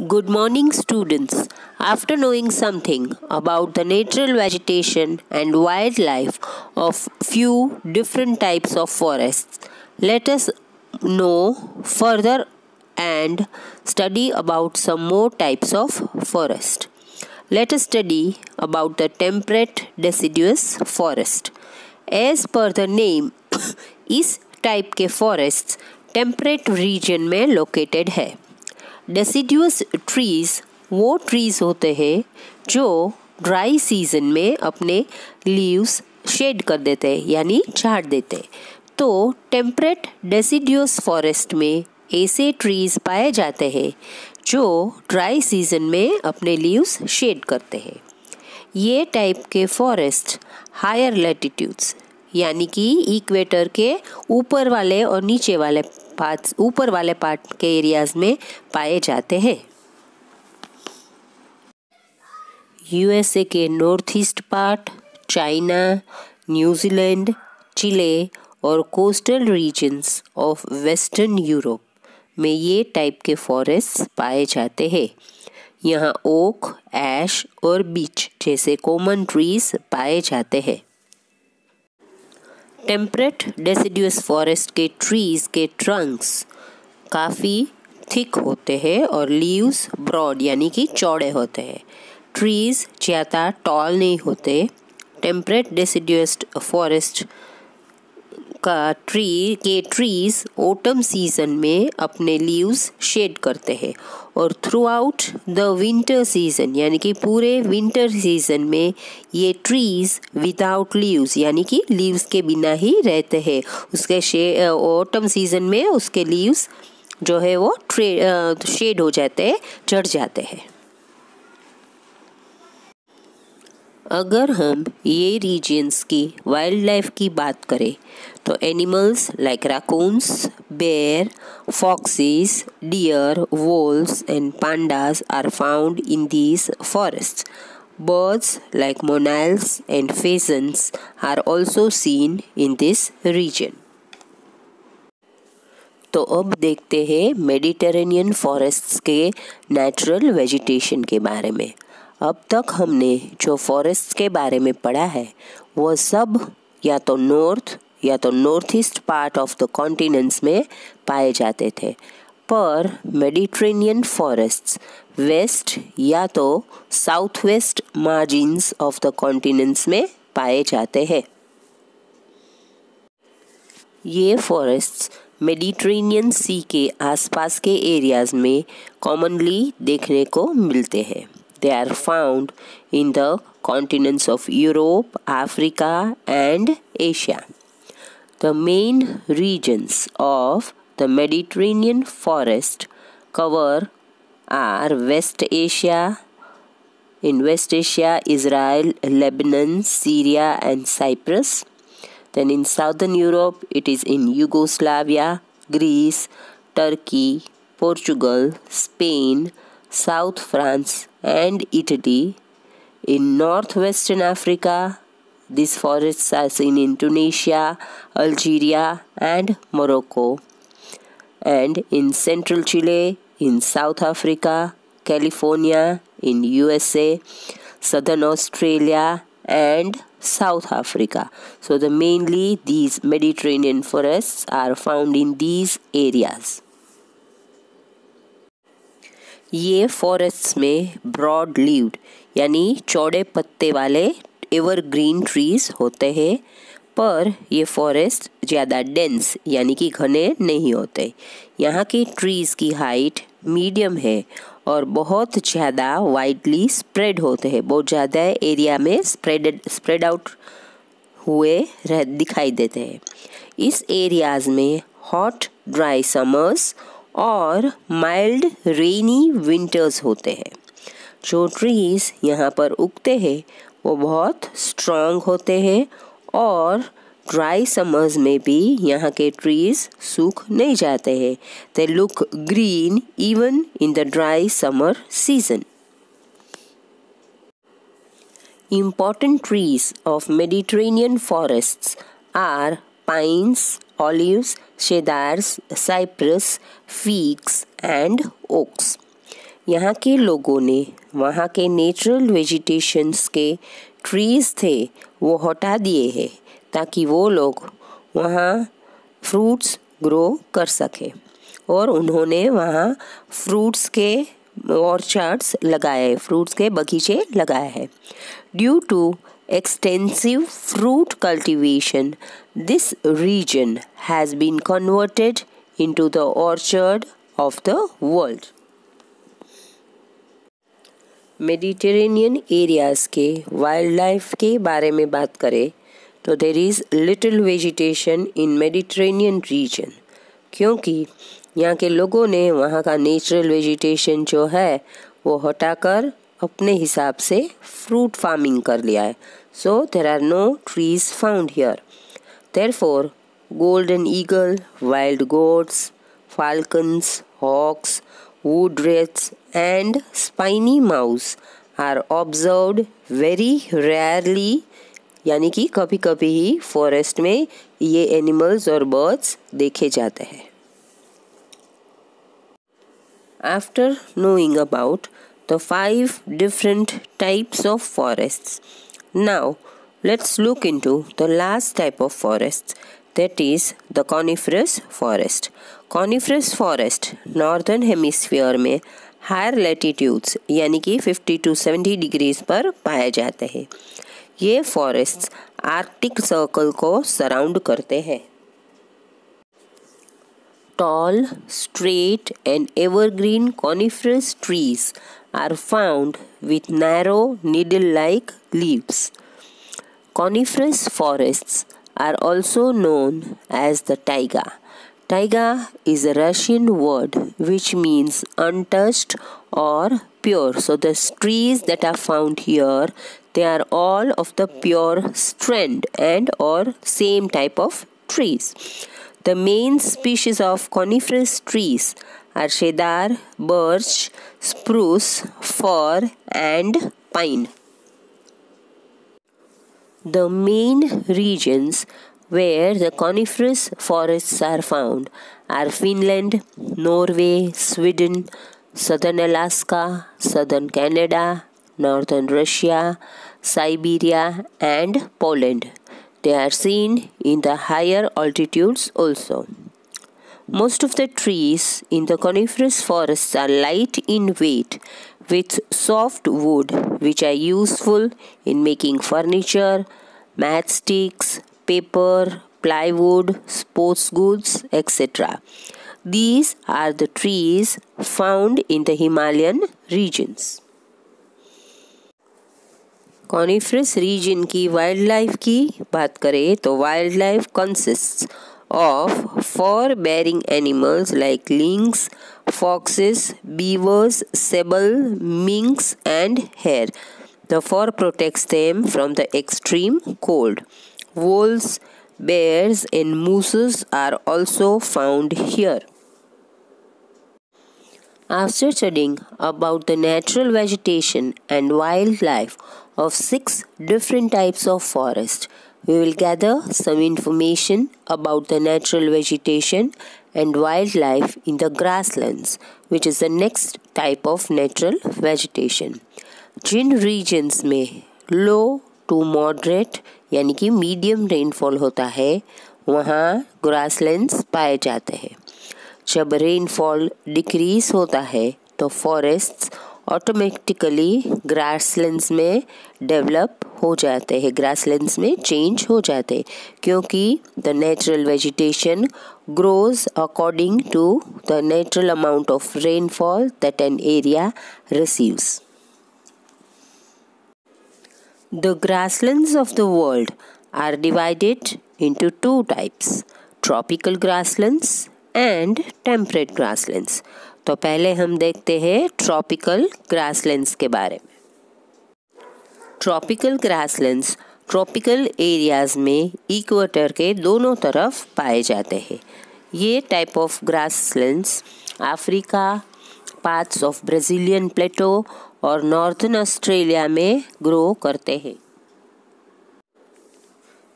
Good morning, students. After knowing something about the natural vegetation and wildlife of few different types of forests, let us know further and study about some more types of forest. Let us study about the temperate deciduous forest. As per the name, इस type के forest temperate region में located है. Deciduous trees वो trees होते हैं जो dry season में अपने लीव्स शेड कर देते हैं यानी झाड़ देते हैं. तो टेम्परेट डेसिडुअस फॉरेस्ट में ऐसे ट्रीज पाए जाते हैं जो ड्राई सीजन में अपने लीव्स शेड करते हैं. ये टाइप के फॉरेस्ट हायर लैटिट्यूड्स यानी कि इक्वेटर के ऊपर वाले और नीचे वाले ऊपर वाले पार्ट के एरियाज में पाए जाते हैं. यूएसए के north east part, China, New Zealand, Chile और coastal regions of western Europe में ये टाइप के फॉरेस्ट पाए जाते हैं. यहाँ ओक, ऐश और बीच जैसे कॉमन ट्रीज पाए जाते हैं. टेम्परेट डेसिडुअस फॉरेस्ट के ट्रीज के ट्रंक्स काफ़ी थिक होते हैं और लीव्स ब्रॉड यानी कि चौड़े होते हैं. ट्रीज ज़्यादा टॉल नहीं होते. टेम्परेट डेसिडुअस फॉरेस्ट का ट्रीज ऑटम सीजन में अपने लीव्स शेड करते हैं और through out the winter season यानी कि पूरे विंटर सीजन में ये ट्रीज विदाउट लीव्स यानी कि लीव्स के बिना ही रहते हैं. उसके ऑटम सीजन में उसके लीव्स जो है वो शेड हो जाते हैं, झड़ जाते हैं. अगर हम ये रीजन्स की वाइल्ड लाइफ की बात करें तो animals like raccoons, bear, foxes, deer, wolves and pandas are found in these forests. Birds like monals and pheasants are also seen in this region. तो अब देखते हैं मेडिटेरेनियन फॉरेस्ट्स के नेचुरल वेजिटेशन के बारे में. अब तक हमने जो फॉरेस्ट के बारे में पढ़ा है वो सब या तो north east part of the continents में पाए जाते थे, पर मेडिटेरेनियन फॉरेस्ट्स वेस्ट या तो south west margins of the continents में पाए जाते हैं. ये फॉरेस्ट्स मेडिटेरेनियन सी के आसपास के एरियाज में कॉमनली देखने को मिलते हैं. They are found in the continents of Europe, Africa and Asia. The main regions of the Mediterranean forest cover are West Asia. In West Asia, Israel, Lebanon, Syria and Cyprus. Then in Southern Europe, it is in Yugoslavia, Greece, Turkey, Portugal, Spain, South France and Italy. In northwestern Africa, these forests are seen in Tunisia, Algeria and Morocco. And in central Chile, in South Africa, California, in USA, southern Australia and South Africa. So mainly these Mediterranean forests are found in these areas. ये forests में broad levied यानी चौड़े पत्ते वाले evergreen trees होते हैं, पर ये फॉरेस्ट ज़्यादा डेंस यानी कि घने नहीं होते. यहाँ की ट्रीज़ की हाइट मीडियम है और बहुत ज़्यादा वाइडली स्प्रेड होते हैं, बहुत ज़्यादा एरिया में स्प्रेड आउट हुए दिखाई देते हैं. इस एरियाज़ में हॉट ड्राई समर्स और माइल्ड रेनी विंटर्स होते हैं. जो ट्रीज़ यहाँ पर उगते हैं वो बहुत स्ट्रॉन्ग होते हैं और ड्राई समर्स में भी यहाँ के ट्रीज़ सूख नहीं जाते हैं. They look green even in the dry summer season. Important trees of Mediterranean forests are pines, olives, cedars, cypress, figs and oaks. यहाँ के लोगों ने वहाँ के नेचुरल वेजिटेशंस के ट्रीज़ थे वो हटा दिए हैं ताकि वो लोग वहाँ फ्रूट्स ग्रो कर सके, और उन्होंने वहाँ फ्रूट्स के ऑर्चर्ड्स लगाए, फ्रूट्स के बगीचे लगाए हैं. Due to extensive fruit cultivation, this region has been converted into the orchard of the world. Mediterranean areas के वाइल्ड लाइफ के बारे में बात करें तो there is little vegetation in Mediterranean region, क्योंकि यहाँ के लोगों ने वहाँ का नेचुरल वेजिटेशन जो है वो हटाकर अपने हिसाब से फ्रूट फार्मिंग कर लिया है. So there are no trees found here. Therefore, golden eagle, wild goats, falcons, hawks, wood rats and spiny mouse are observed very rarely, यानी कि कभी कभी ही फॉरेस्ट में ये एनिमल्स और बर्ड्स देखे जाते हैं. After knowing about the 5 different types of forests, now let's look into the last type of forest, that is the coniferous forest. Coniferous forest northern hemisphere में higher latitudes यानी कि 50 to 70 degrees पर पाए जाते हैं. ये forests आर्कटिक सर्कल को surround करते हैं. Tall, straight and evergreen coniferous trees are found with narrow needle-like leaves. Coniferous forests are also known as the taiga. Taiga is a Russian word which means untouched or pure. So the trees that are found here, they are all of the pure strand and or same type of trees. The main species of coniferous trees are cedar, birch, spruce, fir and pine. The main regions where the coniferous forests are found are Finland, Norway, Sweden, southern Alaska, southern Canada, northern Russia, Siberia and Poland. They are seen in the higher altitudes also. Most of the trees in the coniferous forests are light in weight with soft wood which are useful in making furniture, matchsticks, paper, plywood, sports goods, etc. These are the trees found in the Himalayan regions. Coniferous region की wild life की बात करें तो wild life consists of fur bearing animals like lynx, foxes, beavers, sable, minks and hare. The fur protects them from the extreme cold. Wolves, bears and mooses are also found here. After studying about the natural vegetation and wildlife of 6 different types of forest, we will gather some information about the natural vegetation and wildlife in the grasslands, which is the next type of natural vegetation. जिन regions में low to moderate यानी कि medium rainfall होता है वहाँ grasslands पाए जाते हैं. जब रेनफॉल डिक्रीज होता है तो फॉरेस्ट्स ऑटोमेटिकली ग्रासलैंड्स में डेवलप हो जाते हैं, ग्रासलैंड्स में चेंज हो जाते हैं, क्योंकि the natural vegetation grows according to the natural amount of rainfall that an area receives. The grasslands of the world are divided into 2 types, tropical grasslands and temperate grasslands. तो पहले हम देखते हैं ट्रॉपिकल ग्रासलैंड्स के बारे में. Tropical grasslands tropical areas में equator के दोनों तरफ पाए जाते हैं. ये type of grasslands Africa, parts of Brazilian plateau और नॉर्थर्न ऑस्ट्रेलिया में ग्रो करते हैं.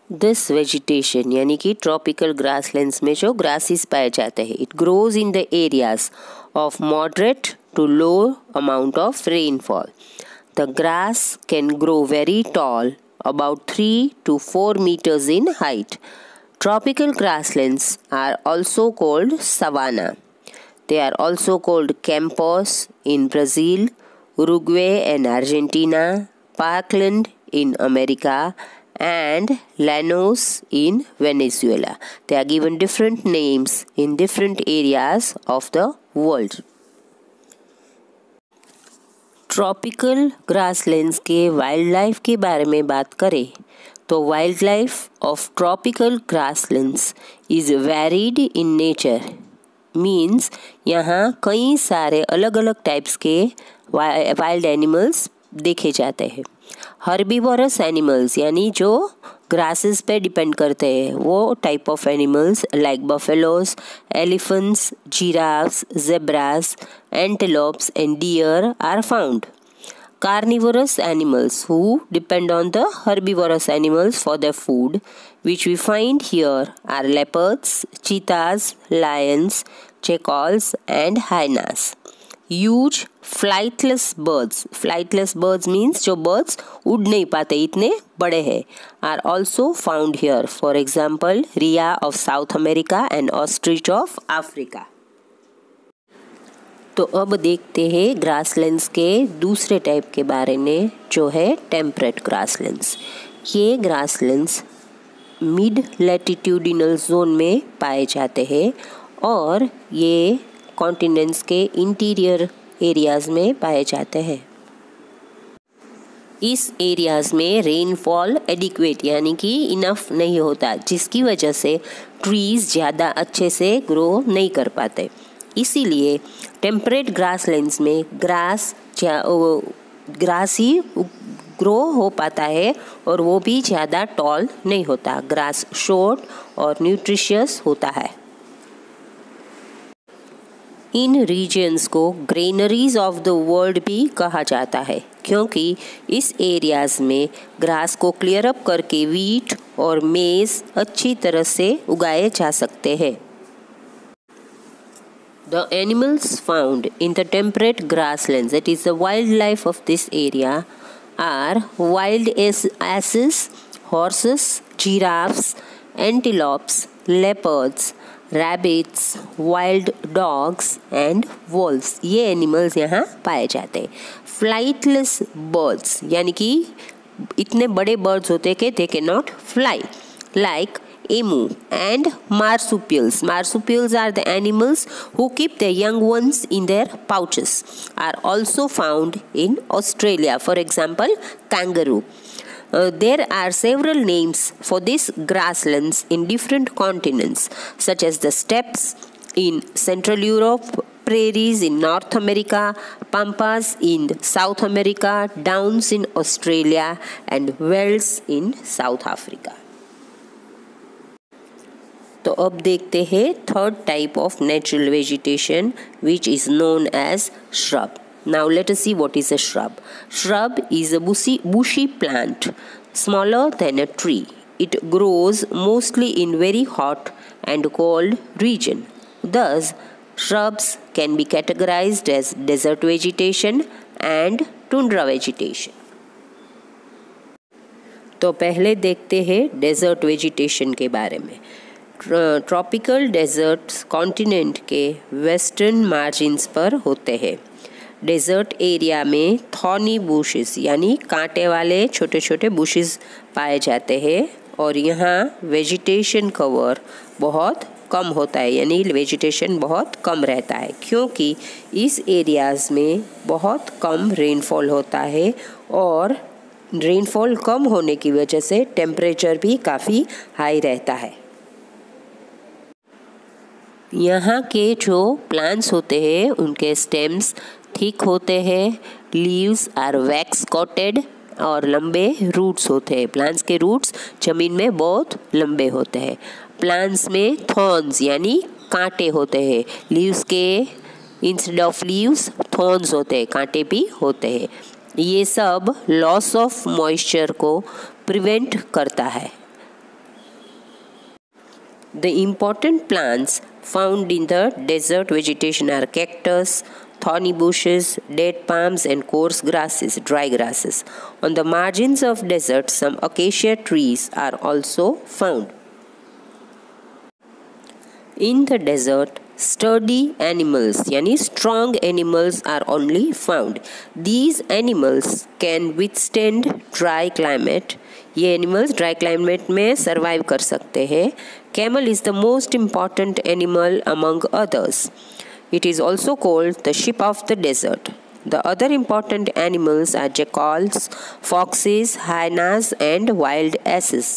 दिस वेजिटेशन यानी कि ट्रॉपिकल ग्रासलैंड्स में जो ग्रासेस पाए जाते हैं, it grows in the areas of moderate to low amount of rainfall. The grass can grow very tall, about 3 to 4 meters in height. Tropical grasslands are also called savanna. They are also called campos in Brazil, Uruguay and Argentina, parkland in America, and llanos in Venezuela. They are given different names in different areas of the world. Tropical grasslands के wild life के बारे में बात करें तो wild life of tropical grasslands is varied in nature. Means यहाँ कई सारे अलग अलग टाइप्स के वाइल्ड एनिमल्स देखे जाते हैं. हर्बीवोरस एनिमल्स यानी जो ग्रासेस पे डिपेंड करते हैं वो type of animals like buffaloes, elephants, giraffes, zebras, antelopes and deer are found. Carnivorous animals who depend on the herbivorous animals for their food, which we find here, are leopards, cheetahs, lions, jackals, and hyenas. Huge flightless birds. Flightless birds means जो birds उड़ नहीं पाते इतने बड़े हैं, are also found here. For example, rhea of South America and ostrich of Africa. तो अब देखते हैं ग्रासलैंड्स के दूसरे टाइप के बारे में जो है टेम्परेट ग्रासलैंड्स. ये ग्रासलैंड्स मिड लैटिट्यूडिनल जोन में पाए जाते हैं और ये कॉन्टिनेंट्स के इंटीरियर एरियाज़ में पाए जाते हैं. इस एरियाज़ में रेनफॉल एडिक्वेट यानी कि इनफ नहीं होता, जिसकी वजह से ट्रीज़ ज़्यादा अच्छे से ग्रो नहीं कर पाते. इसीलिए टेम्परेट ग्रासलैंड्स में ग्रास ही ग्रो हो पाता है और वो भी ज़्यादा टॉल नहीं होता. ग्रास शॉर्ट और न्यूट्रिशियस होता है. इन रीजन्स को ग्रेनरीज ऑफ द वर्ल्ड भी कहा जाता है क्योंकि इस एरियाज़ में ग्रास को क्लियर अप करके वीट और मेज़ अच्छी तरह से उगाए जा सकते हैं. The animals found in the temperate grasslands, that is the wildlife of this area, are wild asses, horses, giraffes, antelopes, leopards, rabbits, wild dogs and wolves. ये animals यहाँ पाए जाते हैं. Flightless birds यानी कि इतने बड़े birds होते हैं कि they cannot fly, like emu and marsupials. Marsupials are the animals who keep their young ones in their pouches, are also found in Australia. For example, kangaroo. There are several names for these grasslands in different continents, such as the steppes in Central Europe, prairies in North America, pampas in South America, downs in Australia, and velds in South Africa. तो अब देखते हैं third type of natural vegetation which is known as shrub. Now let us see what is a shrub. Shrub is a bushy plant, smaller than a tree. It grows mostly in very hot and cold region. Thus, shrubs can be categorized as desert vegetation and tundra vegetation. तो पहले देखते हैं desert vegetation के बारे में. Tropical desserts continent के western margins पर होते हैं. डेजर्ट एरिया में थॉर्नी बुशेस यानी कांटे वाले छोटे छोटे बुशेस पाए जाते हैं और यहाँ वेजिटेशन कवर बहुत कम होता है यानी वेजिटेशन बहुत कम रहता है क्योंकि इस एरियाज़ में बहुत कम रेनफॉल होता है और रेनफॉल कम होने की वजह से टेम्परेचर भी काफ़ी हाई रहता है. यहाँ के जो प्लांट्स होते हैं उनके स्टेम्स थिक होते हैं, लीव्स आर वैक्स कोटेड और लंबे रूट्स होते हैं. प्लांट्स के रूट्स ज़मीन में बहुत लंबे होते हैं. प्लांट्स में थॉर्न्स यानी कांटे होते हैं. लीव्स के इंस्टेड ऑफ लीव्स थॉर्न्स होते हैं, कांटे भी होते हैं. ये सब लॉस ऑफ मॉइस्चर को प्रिवेंट करता है. The important plants found in the desert vegetation are cactus, thorny bushes, dead palms and coarse grasses, dry grasses. On the margins of desert, some acacia trees are also found. In the desert, sturdy animals, यानी strong animals are only found. These animals can withstand dry climate. ये animals dry climate में survive कर सकते हैं. Camel is the most important animal among others. It is also called the sheep of the desert. The other important animals are jackals, foxes, hyenas and wild asses.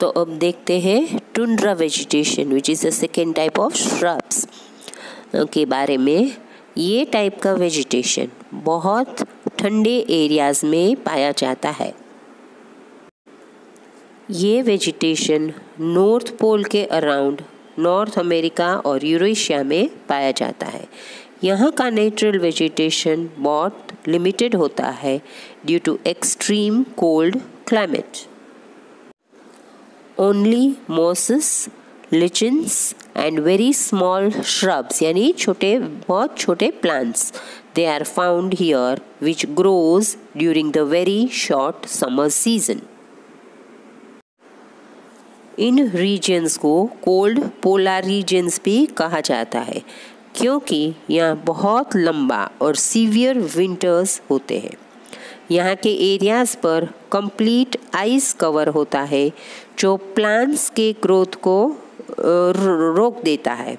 तो अब देखते हैं tundra vegetation which is the second type of shrubs के बारे में. ये type का vegetation बहुत ठंडे एरियाज़ में पाया जाता है. ये वेजिटेशन नॉर्थ पोल के अराउंड नॉर्थ अमेरिका और यूरेशिया में पाया जाता है. यहाँ का नेचुरल वेजिटेशन बहुत लिमिटेड होता है due to extreme cold climate. Only mosses, lichens and very small shrubs यानी बहुत छोटे plants they are found here which grows during the very short summer season. In regions को cold polar regions भी कहा जाता है क्योंकि यहाँ बहुत लंबा और severe winters होते हैं. यहाँ के एरियाज़ पर कंप्लीट आइस कवर होता है जो प्लांट्स के ग्रोथ को रोक देता है.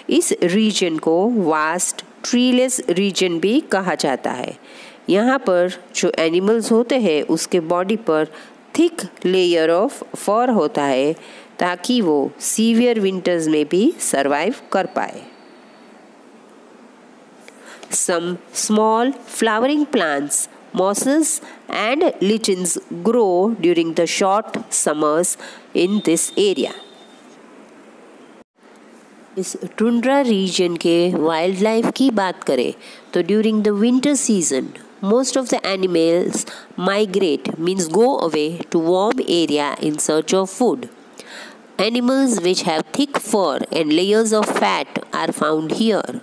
इस रीजन को वास्ट ट्रीलेस रीजन भी कहा जाता है. यहाँ पर जो एनिमल्स होते हैं उसके बॉडी पर थिक लेयर ऑफ फर होता है ताकि वो सीवियर विंटर्स में भी सरवाइव कर पाए. Some small flowering plants, mosses and lichens grow during the short summers in this area. इस टुंड्रा रीजन के वाइल्ड लाइफ की बात करें तो during the winter season most of the animals migrate, means go away to warm area in search of food. Animals which have thick fur and layers of fat are found here.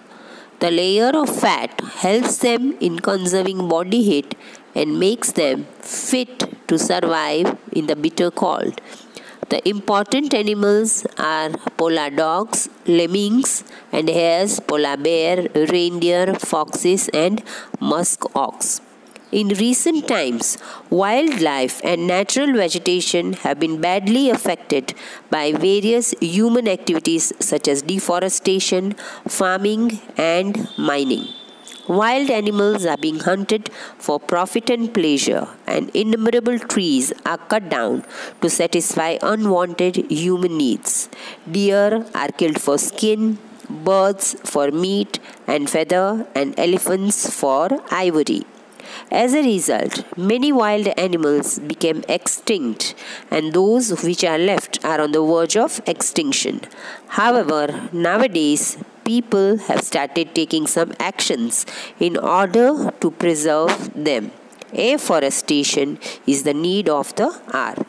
The layer of fat helps them in conserving body heat and makes them fit to survive in the bitter cold. The important animals are polar dogs, lemmings and hares, polar bear, reindeer, foxes and musk ox. In recent times, wildlife and natural vegetation have been badly affected by various human activities such as deforestation, farming and mining. Wild animals are being hunted for profit and pleasure, and innumerable trees are cut down to satisfy unwanted human needs. Deer are killed for skin, birds for meat and feather, and elephants for ivory. As a result, many wild animals became extinct, and those which are left are on the verge of extinction. However, nowadays, people have started taking some actions in order to preserve them. Afforestation is the need of the hour.